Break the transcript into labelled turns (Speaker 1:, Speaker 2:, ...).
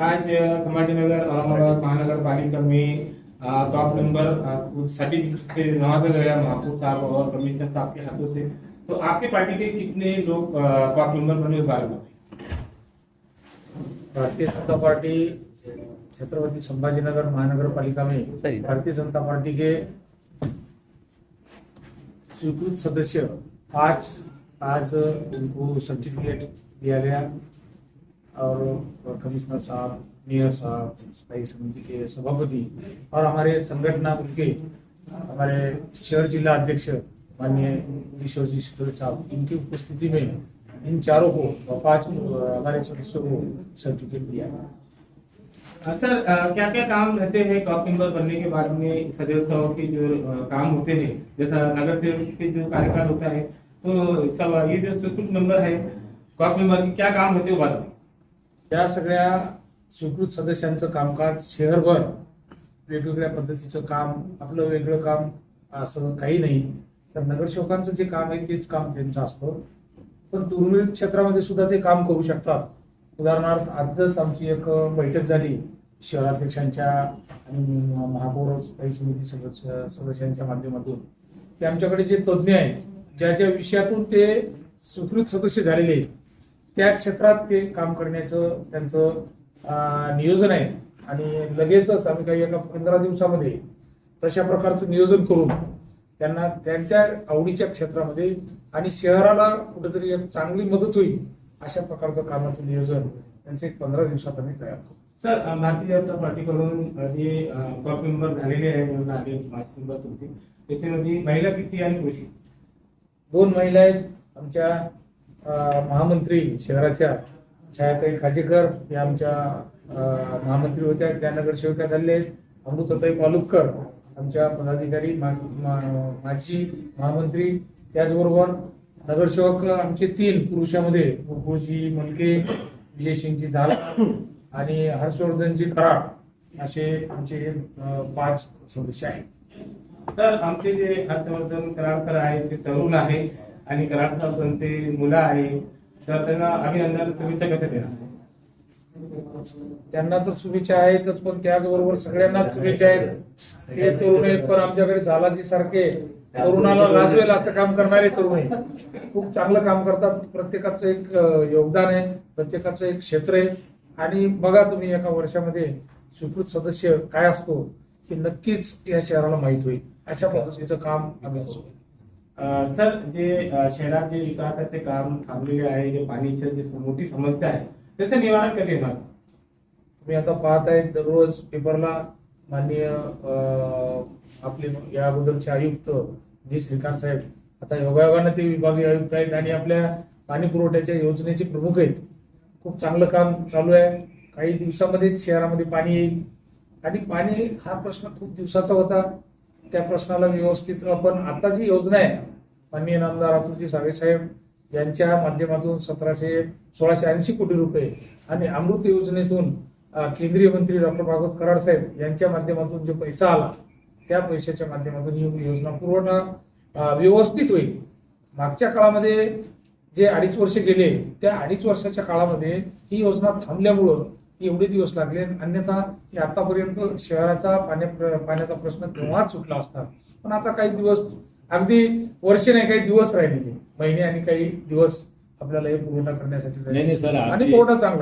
Speaker 1: आज संभाजीनगर औरंगाबाद महानगरपालिका में टॉप नंबर सर्टिफिकेट से नवाजा गया महापौर साहब और कमिश्नर साहब के हाथों से। तो आपकी पार्टी के कितने लोग टॉप नंबर बने, उस बारे में बताइए।
Speaker 2: भारतीय जनता पार्टी छत्रपति संभाजीनगर महानगरपालिका में भारतीय जनता पार्टी के स्वीकृत सदस्य आज उनको सर्टिफिकेट दिया गया और कमिश्नर साहब, मेयर साहब, स्थायी समिति के सभापति और हमारे संगठना के हमारे शहर जिला अध्यक्ष माननीय ईश्वरजी सिद्धोले साहब, इनकी उपस्थिति में इन चारों को 5 हमारे सदस्यों को सर्टिफिकेट दिया।
Speaker 1: सर, क्या क्या काम रहते हैं टॉप मेंबर बनने के बाद में? सदस्यों के जो काम होते हैं, जैसा नगर सेवक के जो कार्यकाल होता है, तो सब ये जो स्वीकृत मेंबर है टॉप मेंबर की क्या काम होते, बात
Speaker 2: या सगळ्या स्वीकृत सदस्यांचं कामकाज शहरभर वेगवेगळ्या पद्धतीचं काम, आपलं वेगळं काम असं काही नाही, तर नगरसेवकांचं जे काम आहे तेच काम त्यांचं असतं। पण दुर्मिळ क्षेत्रामध्ये सुद्धा ते काम करू शकतात। उदाहरणार्थ आजच आमची एक बैठक झाली शहराध्यक्षांच्या आणि महापौर स्थायी समिती सदस्यांच्या माध्यमातून। ते आमच्याकडे जे तज्ज्ञ आहेत, ज्या ज्या विषयातून ते स्वीकृत सदस्य झालेले आहेत, त्या क्षेत्रात ते काम करण्याचं त्यांचं नियोजन आहे आणि लगेचच आम्ही काही एका 15 दिवसामध्ये तशा प्रकारचं नियोजन करून त्यांना त्यांच्या आवडीच्या क्षेत्रामध्ये आणि शहराला कुठेतरी एक चांगली मदत होईल अशा प्रकारचं कामाचं नियोजन त्यांचे 15 दिवसात आम्ही तयार करू।
Speaker 1: सर, भारतीय जनता पार्टीकडून जे टॉप मेंबर झालेले आहे म्हणून आले 5 मेंबर तुमचे, त्याच्यामध्ये महिला किती आणि पुरुष?
Speaker 2: 2 महिला आहेत आमच्या महामंत्री शहराच्या छायाताई खाजेकर, या आमच्या महामंत्री होत्या, त्या नगरसेविका झालेल्या आहेत। अमृताताई पालुतकर आमच्या पदाधिकारी माजी महामंत्री, त्याचबरोबर नगरसेवक आमचे 3 पुरुषामध्ये मुकुळजी मलके, विजयसिंगजी झाला आणि हर्षवर्धनजी कराड असे आमचे 5 सदस्य आहेत।
Speaker 1: सर, आमचे जे हर्षवर्धन कराड सर आहेत ते तरुण आहे आणि कराड सर त्यांचे मुलं आहे, तर त्यांना अभिनंदन, शुभेच्छा कसे देणार?
Speaker 2: त्यांना तर शुभेच्छा आहेतच, पण त्याचबरोबर सगळ्यांनाच शुभेच्छा आहेत। ते तरुण आहेत, पण आमच्याकडे झालाजी सारखे तरुणाला लाजवेल असं काम करणारे तरुण आहेत। खूप चांगलं काम करतात, प्रत्येकाचं एक योगदान आहे, प्रत्येकाचं एक क्षेत्र आहे आणि बघा तुम्ही एका वर्षामध्ये स्वीकृत सदस्य काय असतो की नक्कीच या शहराला माहीत होईल, अशा पद्धतीचं काम आम्ही करू।
Speaker 1: सर, जे शहराचे विकासाचे काम थांबलेले आहे, जे पाणीची जी मोठी समस्या आहे, त्याचं निवारण कधी येणार?
Speaker 2: तुम्ही आता पाहताय दररोज पेपरला माननीय आपले या अगोदरचे आयुक्त जी श्रीकांत साहेब आता योगायोगाने ते विभागीय आयुक्त आहेत आणि आपल्या पाणी पुरवठ्याच्या योजनेचे प्रमुख आहेत। खूप चांगलं काम चालू आहे। काही दिवसामध्येच शहरामध्ये पाणी येईल आणि पाणी हा प्रश्न खूप दिवसाचा होता, त्या प्रश्नाला व्यवस्थित आपण आता जी योजना आहे माननीय नामदार अतुलजी सावे साहेब यांच्या माध्यमातून 1680 कोटी रुपये आणि अमृत योजनेतून केंद्रीय मंत्री डॉक्टर भागवत कराड साहेब यांच्या माध्यमातून जो पैसा आला, त्या पैशाच्या माध्यमातून ही योजना पुरवठा व्यवस्थित होईल। मागच्या काळामध्ये जे 2.5 वर्ष गेले, त्या 2.5 वर्षाच्या काळामध्ये ही योजना थांबल्यामुळं एवढे दिवस लागले, अन्यथा आतापर्यंत शहराचा पाण्याचा प्रश्न तेव्हाच सुटला असता। पण आता काही दिवस, अगदी वर्ष नाही, काही दिवस राहिलेले, महिने आणि काही दिवस आपल्याला हे पुरवठा करण्यासाठी आणि पुरवठा चांगला